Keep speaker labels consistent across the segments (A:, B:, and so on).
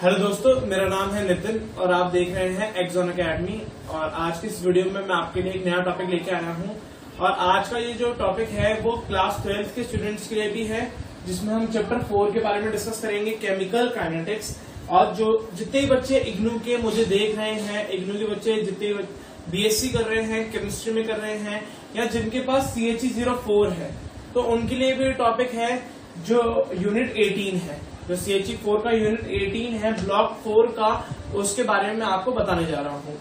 A: Hello दोस्तों, मेरा नाम है नितिन और आप देख रहे हैं एक्सॉन एकेडमी। और आज की इस वीडियो में मैं आपके लिए एक नया टॉपिक लेके आया हूं। और आज का ये जो टॉपिक है वो क्लास 12 के स्टूडेंट्स के लिए भी है, जिसमें हम चैप्टर 4 के बारे में डिस्कस करेंगे, केमिकल काइनेटिक्स। और जो जितने बच्चे इग्नू के मुझे देख रहे हैं, इग्नू के बच्चे जितने बीएससी कर रहे हैं, केमिस्ट्री में कर रहे हैं, या जिनके पास CHE 04 है, तो उनके लिए भी टॉपिक है जो यूनिट 18 है, जो CHE 4 का यूनिट 18 है, ब्लॉक 4 का, उसके बारे में मैं आपको बताने जा रहा हूँ।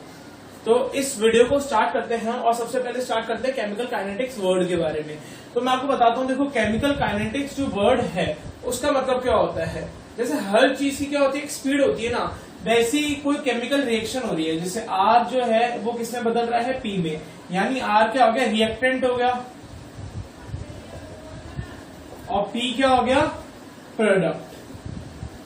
A: तो इस वीडियो को स्टार्ट करते हैं और सबसे पहले स्टार्ट करते हैं केमिकल काइनेटिक्स वर्ड के बारे में। तो मैं आपको बताता हूँ, देखो केमिकल काइनेटिक्स जो वर्ड है उसका मतलब क्या होता है। जैसे हर चीज की क्या होती है, एक स्पीड होती है ना, वैसे ही कोई केमिकल रिएक्शन हो रही है। जैसे R जो है वो किसमें बदल रहा है, P में, यानी R क्या हो गया, रिएक्टेंट हो गया, और P क्या हो गया, प्रोडक्ट।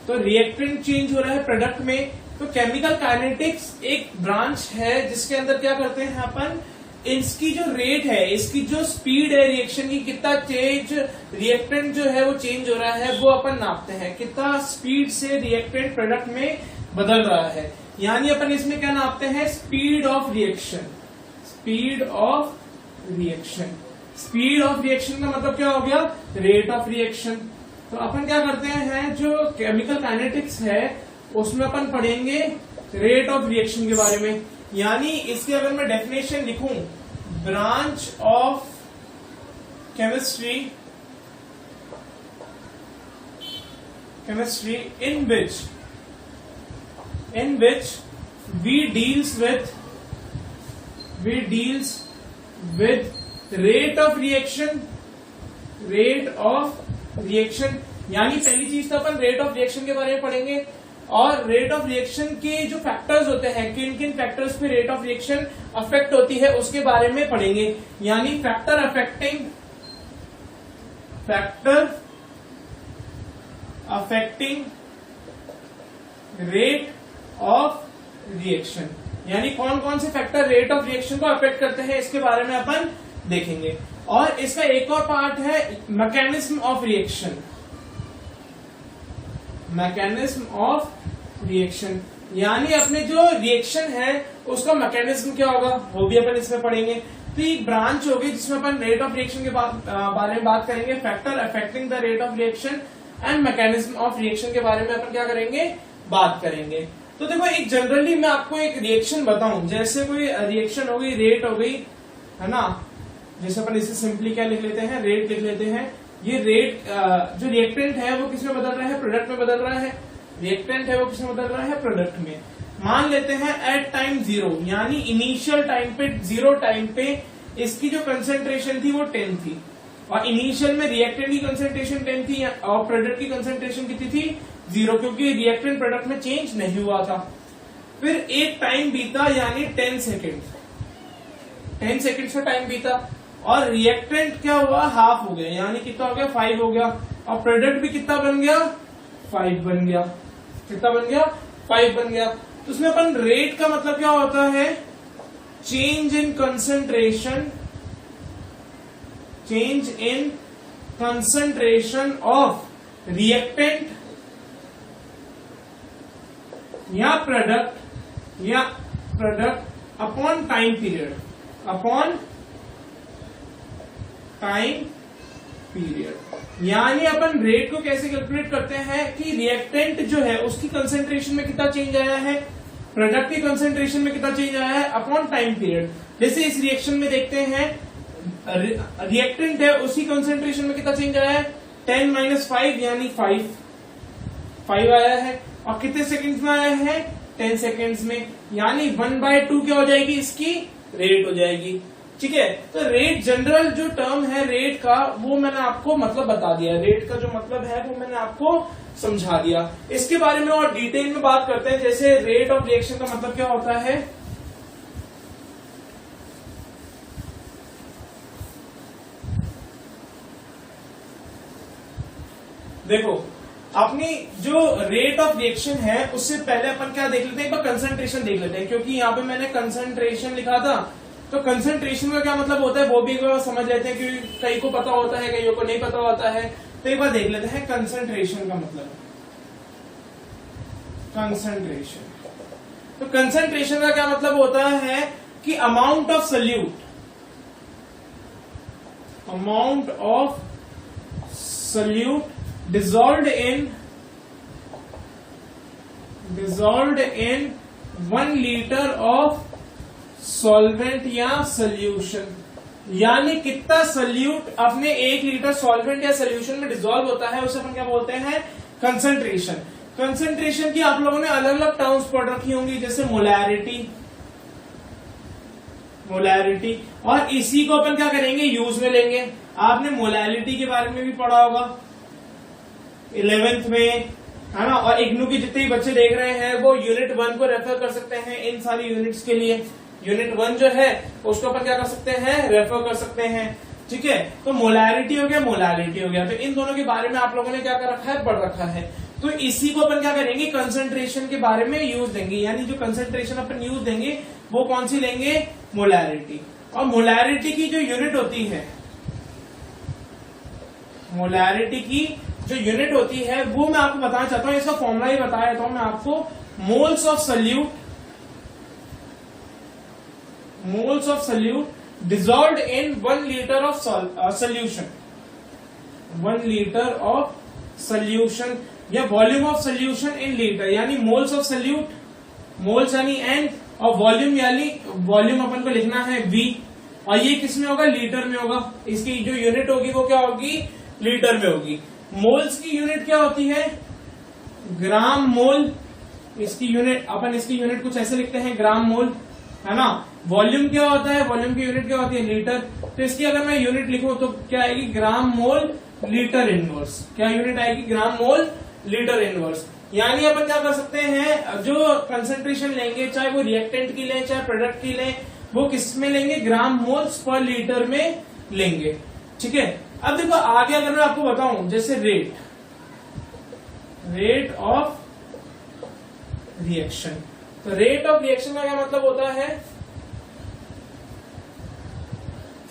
A: तो रिएक्टेंट चेंज हो रहा है प्रोडक्ट में। तो केमिकल काइनेटिक्स एक ब्रांच है जिसके अंदर क्या करते हैं अपन, इसकी जो रेट है, इसकी जो स्पीड है रिएक्शन की, कितना चेंज रिएक्टेंट जो है वो चेंज हो रहा है, वो अपन नापते हैं, कितना स्पीड से रिएक्टेंट प्रोडक्ट में बदल रहा है। यानी अपन इसमें क्या नापते हैं, speed of reaction. Speed of reaction, speed of reaction का मतलब क्या हो गया, रेट ऑफ रिएक्शन। तो अपन क्या करते हैं, जो केमिकल काइनेटिक्स है उसमें अपन पढ़ेंगे रेट ऑफ रिएक्शन के बारे में। यानी इसकी अगर मैं डेफिनेशन लिखूं, branch of chemistry in which we deals with rate of reaction. यानी पहली चीज तो अपन रेट ऑफ रिएक्शन के बारे में पढ़ेंगे, और रेट ऑफ रिएक्शन के जो फैक्टर्स होते हैं, किन किन फैक्टर्स पे रेट ऑफ रिएक्शन अफेक्ट होती है उसके बारे में पढ़ेंगे। यानी factor affecting rate of reaction, यानी कौन कौन से फैक्टर रेट ऑफ रिएक्शन को अफेक्ट करते हैं, इसके बारे में अपन देखेंगे। और इसका एक और पार्ट है मैकेनिज्म ऑफ रिएक्शन। यानी अपने जो रिएक्शन है उसका मैकेनिज्म क्या होगा, वो भी अपन इसमें पढ़ेंगे। तो एक ब्रांच होगी जिसमें अपन रेट ऑफ रिएक्शन के बारे में बात करेंगे, factor affecting the rate of reaction and mechanism of reaction के बारे में अपन क्या करेंगे, बात करेंगे। तो देखो, एक जनरली मैं आपको एक रिएक्शन बताऊं, जैसे कोई रिएक्शन हो गई, रेट हो गई, है ना। जैसे अपन इसे सिंपली क्या लिख लेते हैं, रेट लिख लेते हैं। ये रेट जो रिएक्टेंट है वो किसमें बदल रहा है, प्रोडक्ट में बदल रहा है। रिएक्टेंट है वो किसमें बदल रहा है, प्रोडक्ट में। मान लेते हैं एट टाइम 0, यानी इनिशियल टाइम पे, 0 टाइम पे इसकी जो कंसेंट्रेशन थी वो 10 थी, और इनिशियल में रिएक्टेंट की कंसेंट्रेशन 10 थी, और प्रोडक्ट की कंसेंट्रेशन कितनी थी, 0, क्योंकि रिएक्टेंट प्रोडक्ट में चेंज नहीं हुआ था। फिर एक टाइम बीता, यानी 10 सेकेंड का टाइम बीता, और रिएक्टेंट क्या हुआ, हाफ हो गया, यानी कितना हो गया, 5 हो गया, और प्रोडक्ट भी कितना बन गया, 5 बन गया। कितना बन गया, 5 बन गया। तो उसमें अपन रेट का मतलब क्या होता है, change in concentration of reactant या प्रोडक्ट अपॉन टाइम पीरियड, यानी अपन रेट को कैसे कैलकुलेट करते हैं कि रिएक्टेंट जो है उसकी कंसेंट्रेशन में कितना चेंज आया है, प्रोडक्ट की कंसेंट्रेशन में कितना चेंज आया है, अपॉन टाइम पीरियड। जैसे इस रिएक्शन में देखते हैं, रिएक्टेंट है उसकी कंसेंट्रेशन में कितना चेंज आया है, 10 - 5 यानी 5 आया है, और कितने सेकंड्स में आया है, 10 सेकंड्स में, यानी 1/2 क्या हो जाएगी, इसकी रेट हो जाएगी। ठीक है। तो रेट जनरल जो टर्म है रेट का, वो मैंने आपको मतलब बता दिया, रेट का जो मतलब है वो मैंने आपको समझा दिया। इसके बारे में और डिटेल में बात करते हैं। जैसे रेट ऑफ रिएक्शन का मतलब क्या होता है, देखो, अपनी जो रेट ऑफ रिएक्शन है उससे पहले अपन क्या देख लेते हैं, एक बार कंसंट्रेशन देख लेते हैं, क्योंकि यहाँ पे मैंने कंसंट्रेशन लिखा था। तो कंसंट्रेशन का क्या मतलब होता है वो भी एक बार समझ लेते हैं, क्योंकि कई को पता होता है, कईयों को नहीं पता होता है। तो एक बार देख लेते हैं कंसंट्रेशन का मतलब। कंसंट्रेशन। तो कंसंट्रेशन का क्या मतलब होता है कि amount of solute, amount of solute dissolved in 1 litre of solvent या सोल्यूशन, यानी कितना सल्यूट अपने 1 लीटर सॉल्वेंट या सोल्यूशन में डिसॉल्व होता है उसे अपन क्या बोलते हैं, कंसंट्रेशन। कंसंट्रेशन की आप लोगों ने अलग अलग टर्म्स पढ़ रखी होंगी, जैसे मोलैरिटी, और इसी को अपन क्या करेंगे, यूज में लेंगे। आपने मोलैरिटी के बारे में भी पढ़ा होगा 11th में, है ना। और इग्नू की जितने भी बच्चे देख रहे हैं वो यूनिट 1 को रेफर कर सकते हैं इन सारी यूनिट्स के लिए। यूनिट 1 जो है उसको अपन क्या कर सकते हैं, रेफर कर सकते हैं, ठीक है। तो मोलैरिटी हो गया, मोलैरिटी हो गया, तो इन दोनों के बारे में आप लोगों ने क्या कर रखा है, पढ़ रखा है। तो इसी को अपन क्या करेंगे, कंसंट्रेशन के बारे में यूज देंगे, यानी जो कंसंट्रेशन अपन यूज देंगे वो कौन सी लेंगे, मोलैरिटी। और मोलैरिटी की जो यूनिट होती है, मोलैरिटी की जो यूनिट होती है वो मैं आपको बताना चाहता हूं, इसका फॉर्मूला ही बता देता हूं मैं आपको। Moles of solute dissolved in 1 litre of solution, 1 litre of solution, या volume of solution in litre, यानी मोल्स ऑफ सल्यूट, मोल्स यानी एन, और वॉल्यूम यानी वॉल्यूम अपन को लिखना है V, और ये किस में होगा, लीटर में होगा। इसकी जो यूनिट होगी वो क्या होगी, लीटर में होगी। मोल्स की यूनिट क्या होती है, ग्राम मोल। इसकी यूनिट कुछ ऐसे लिखते हैं, ग्राम मोल, है ना। वॉल्यूम क्या होता है, वॉल्यूम की यूनिट क्या होती है, लीटर। तो इसकी अगर मैं यूनिट लिखूं तो क्या आएगी, ग्राम मोल लीटर इनवर्स। क्या यूनिट आएगी, ग्राम मोल लीटर इनवर्स। यानी अपन क्या कर सकते हैं, जो कंसंट्रेशन लेंगे, चाहे वो रिएक्टेंट की लें चाहे प्रोडक्ट की लें, वो किस में लेंगे, ग्राम मोल्स पर लीटर में लेंगे, ठीक है। अब देखो आगे अगर मैं आपको बताऊं, जैसे रेट ऑफ रिएक्शन, तो रेट ऑफ रिएक्शन का क्या मतलब होता है,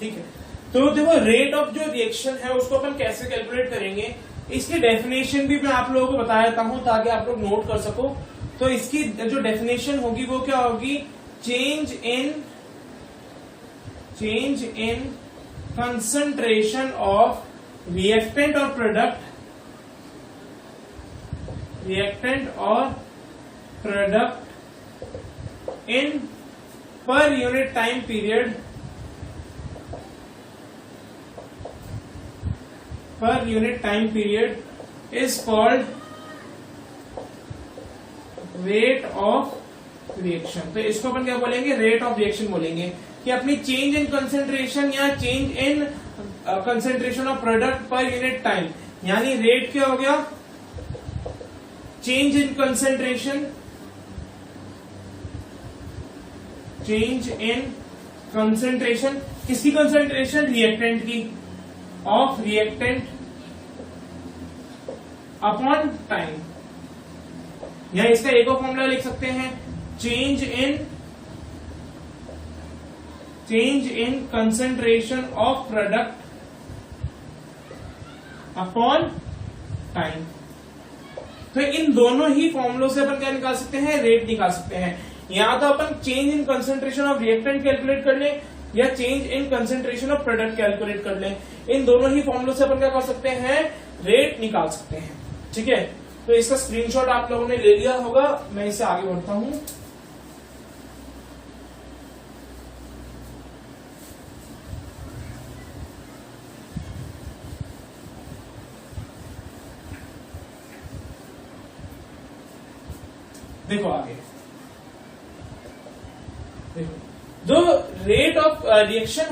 A: ठीक है। तो देखो रेट ऑफ जो रिएक्शन है उसको अपन कैसे कैलकुलेट करेंगे, इसकी डेफिनेशन भी मैं आप लोगों को बता देता हूं ताकि आप लोग नोट कर सको। तो इसकी जो डेफिनेशन होगी वो क्या होगी, change in concentration of reactant और product in per unit time period, is called rate of reaction। तो इसको अपन क्या बोलेंगे, रेट ऑफ रिएक्शन बोलेंगे, कि अपनी चेंज इन कंसंट्रेशन या change in concentration of product पर यूनिट टाइम, यानी रेट क्या हो गया, चेंज इन कंसंट्रेशन, किसकी कंसंट्रेशन, रिएक्टेंट की, ऑफ रिएक्टेंट अपॉन टाइम, या इसका एक और फॉर्मूला लिख सकते हैं, change in concentration of product upon time. तो इन दोनों ही फॉर्मूलों से अपन क्या निकाल सकते हैं, रेट निकाल सकते हैं। या तो अपन change in concentration of reactant calculate कर लें या change in concentration of product calculate कर लें। इन दोनों ही फॉर्मूलों से अपन क्या कर सकते हैं, रेट निकाल सकते हैं, ठीक है। तो इसका स्क्रीनशॉट आप लोगों ने ले लिया होगा, मैं इसे आगे बढ़ता हूं। देखो आगे, देखो जो रेट ऑफ रिएक्शन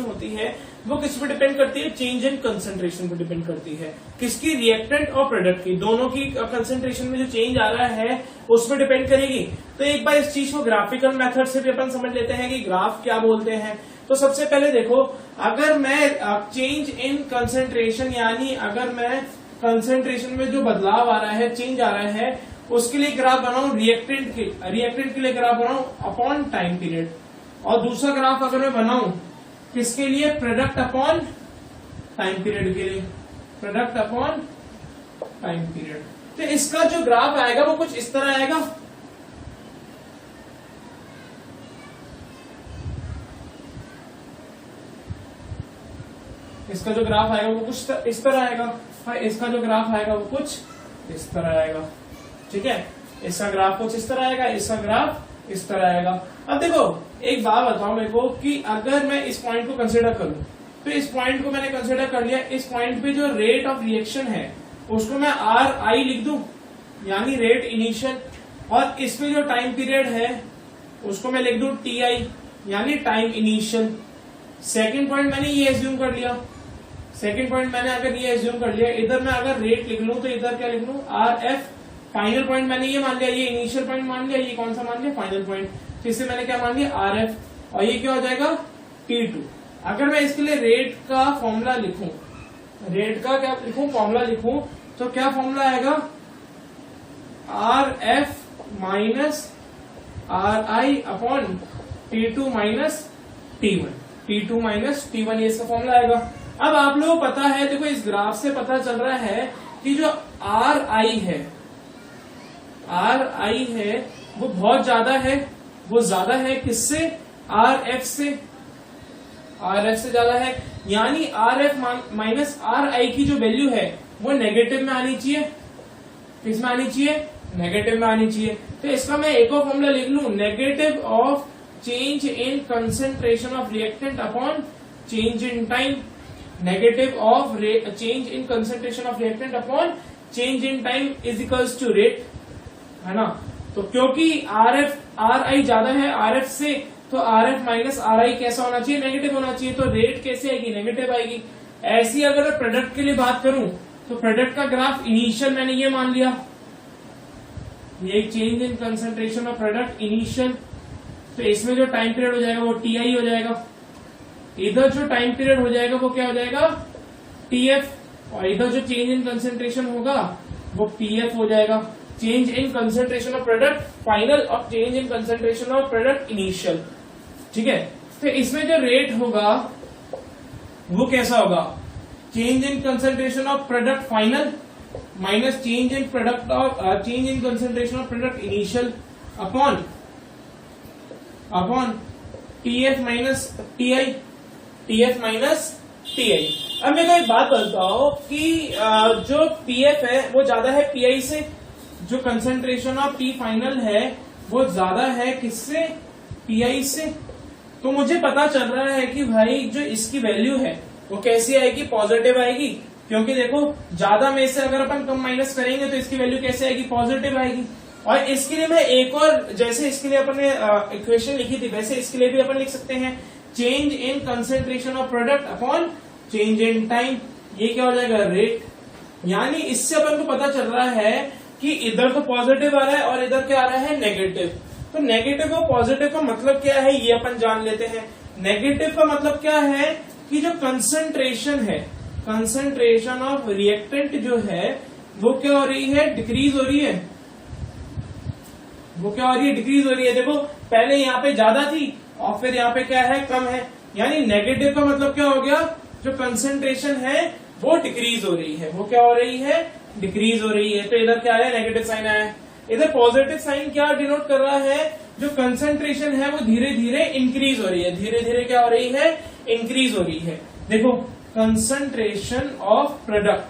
A: होती है, वो किस पे डिपेंड करती है, चेंज इन कंसंट्रेशन पे डिपेंड करती है। किसकी, रिएक्टेंट और प्रोडक्ट की, दोनों की कंसंट्रेशन में जो चेंज आ रहा है उस पर डिपेंड करेगी। तो एक बार इस चीज को ग्राफिकल मेथड से भी अपन समझ लेते हैं कि ग्राफ क्या बोलते हैं। तो सबसे पहले देखो, अगर मैं चेंज इन कंसंट्रेशन, यानी अगर मैं कंसंट्रेशन में जो बदलाव आ रहा है, चेंज आ रहा है, उसके लिए ग्राफ बनाऊं, रिएक्टेंट के लिए ग्राफ बनाऊं अपॉन टाइम पीरियड, और दूसरा ग्राफ अगर मैं बनाऊं किसके लिए, प्रोडक्ट अपॉन टाइम पीरियड के लिए, प्रोडक्ट अपॉन टाइम पीरियड। तो इसका जो ग्राफ आएगा वो कुछ इस तरह आएगा। इसका जो ग्राफ आएगा वो कुछ इस तरह आएगा। हाँ, इसका जो ग्राफ आएगा वो कुछ इस तरह आएगा। ठीक है, इसका ग्राफ कुछ इस तरह आएगा, इसका ग्राफ इस तरह आएगा। अब देखो एक बात बताओ मेरे को कि अगर मैं इस पॉइंट को कंसिडर करूं, तो इस पॉइंट को मैंने कंसिडर कर लिया। इस पॉइंट पे जो रेट ऑफ रिएक्शन है उसको मैं आर आई लिख दूं, यानी रेट इनिशियल, और इसमें जो टाइम पीरियड है उसको मैं लिख दूं टी आई, यानी टाइम इनिशियल। सेकेंड पॉइंट मैंने ये एज्यूम कर लिया। सेकेंड पॉइंट मैंने अगर ये एज्यूम कर लिया, इधर मैं अगर रेट लिख लूं तो इधर क्या लिख लूं आर एफ। फाइनल पॉइंट मैंने ये मान लिया, ये इनिशियल पॉइंट मान लिया, ये कौन सा मान लिया फाइनल पॉइंट। तो इससे मैंने क्या मान लिया आर एफ, और ये क्या हो जाएगा T2। अगर मैं इसके लिए रेट का फॉर्मूला लिखूं, रेट का क्या लिखूं फॉर्मूला लिखूं, तो क्या फॉर्मूला आएगा R F minus are I upon T2 minus T1। T2 minus T1 ये इसका फॉर्मूला आएगा। अब आप लोगों को पता है, देखो इस ग्राफ से पता चल रहा है कि जो आर आई है, आर आई है वो बहुत ज्यादा है। वो ज्यादा है किससे, आर एफ से, आर एफ से ज्यादा है। यानी आर एफ माइनस आर आई की जो वैल्यू है वो नेगेटिव में आनी चाहिए। किस में आनी चाहिए, नेगेटिव में आनी चाहिए। तो इसका मैं एक और फॉर्मूला लिख लूं, negative of change in concentration of reactant upon change in time. Negative of change in concentration of reactant upon change in time is equals to rate, है ना। तो क्योंकि आर एफ आर आई ज्यादा है आर एफ से, तो R F minus are आई कैसा होना चाहिए, नेगेटिव होना चाहिए। तो रेट कैसे आएगी, नेगेटिव आएगी। ऐसी अगर मैं प्रोडक्ट के लिए बात करूं, तो प्रोडक्ट का ग्राफ इनिशियल मैंने ये मान लिया, ये change in concentration of product initial. तो इसमें जो टाइम पीरियड हो जाएगा वो टी आई हो जाएगा। इधर जो टाइम पीरियड हो जाएगा वो क्या हो जाएगा टी एफ, और इधर जो चेंज इन कंसेंट्रेशन होगा वो पी एफ हो जाएगा। Change in concentration of product final और change in concentration of product initial. ठीक है, तो इसमें जो रेट होगा वो कैसा होगा, change in concentration of product final minus change in product of change in concentration of product initial upon T F minus T I, T F minus T I. अब मेरे को एक बात बताओ कि जो पी एफ है वो ज्यादा है पी आई से, जो कंसेंट्रेशन ऑफ टी फाइनल है वो ज्यादा है किससे, पी आई से। तो मुझे पता चल रहा है कि भाई जो इसकी वैल्यू है वो कैसी आएगी, पॉजिटिव आएगी। क्योंकि देखो ज्यादा में से अगर अपन कम माइनस करेंगे तो इसकी वैल्यू कैसे आएगी, पॉजिटिव आएगी। और इसके लिए मैं एक और, जैसे इसके लिए अपन ने इक्वेशन लिखी थी वैसे इसके लिए भी अपन लिख सकते हैं, change in concentration of product upon change in time. ये क्या हो जाएगा, रेट। यानी इससे अपन को पता चल रहा है कि इधर तो पॉजिटिव आ रहा है और इधर क्या आ रहा है, नेगेटिव। तो नेगेटिव और पॉजिटिव का मतलब क्या है ये अपन जान लेते हैं। नेगेटिव का मतलब क्या है कि जो कंसंट्रेशन है, कंसंट्रेशन ऑफ रिएक्टेंट जो है वो क्या हो रही है, डिक्रीज हो रही है। वो क्या हो रही है, डिक्रीज हो रही है। देखो पहले यहाँ पे ज्यादा थी और फिर यहाँ पे क्या है, कम है। यानी नेगेटिव का मतलब क्या हो गया, जो कंसंट्रेशन है वो डिक्रीज हो रही है। वो क्या हो रही है, डिक्रीज हो रही है। तो इधर क्या है, नेगेटिव साइन आया है। इधर पॉजिटिव साइन क्या डिनोट कर रहा है, जो कंसंट्रेशन है वो धीरे धीरे इंक्रीज हो रही है। धीरे धीरे क्या हो रही है, इंक्रीज हो रही है। देखो कंसंट्रेशन ऑफ प्रोडक्ट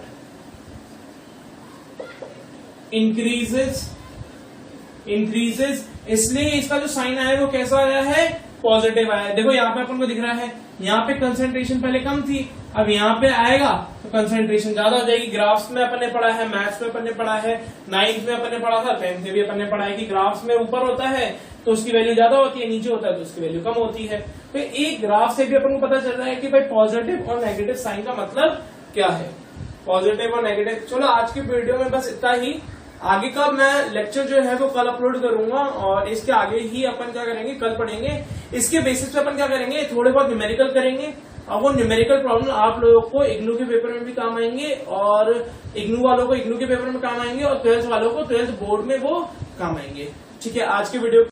A: इंक्रीजेस, इसलिए इसका जो साइन आया है वो कैसा आया है, पॉजिटिव आया है। देखो यहाँ पे अपन को दिख रहा है, यहाँ पे कंसंट्रेशन पहले कम थी, अब यहाँ पे आएगा तो कंसंट्रेशन ज्यादा हो जाएगी। ग्राफ्स में अपन ने पढ़ा है, मैथ्स में अपन ने पढ़ा है, 9th में अपन ने पढ़ा था, 10th में भी अपन ने पढ़ा है कि ग्राफ्स में ऊपर होता है तो उसकी वैल्यू ज्यादा होती है, नीचे होता है तो उसकी वैल्यू कम होती है। तो एक ग्राफ से भी अपन को पता चल रहा है कि भाई पॉजिटिव और नेगेटिव साइन का मतलब क्या है, पॉजिटिव और नेगेटिव। चलो आज की वीडियो में बस इतना ही। आगे का मैं लेक्चर जो है वो कल अपलोड करूंगा और इसके आगे ही अपन क्या करेंगे, कल पढ़ेंगे। इसके बेसिस पे अपन क्या करेंगे, थोड़े बहुत न्यूमेरिकल करेंगे और वो न्यूमेरिकल प्रॉब्लम आप लोगों को इग्नू के पेपर में भी काम आएंगे और इग्नू वालों को इग्नू के पेपर में काम आएंगे और 12th वालों को 12th बोर्ड में वो काम आएंगे। ठीक है, आज के वीडियो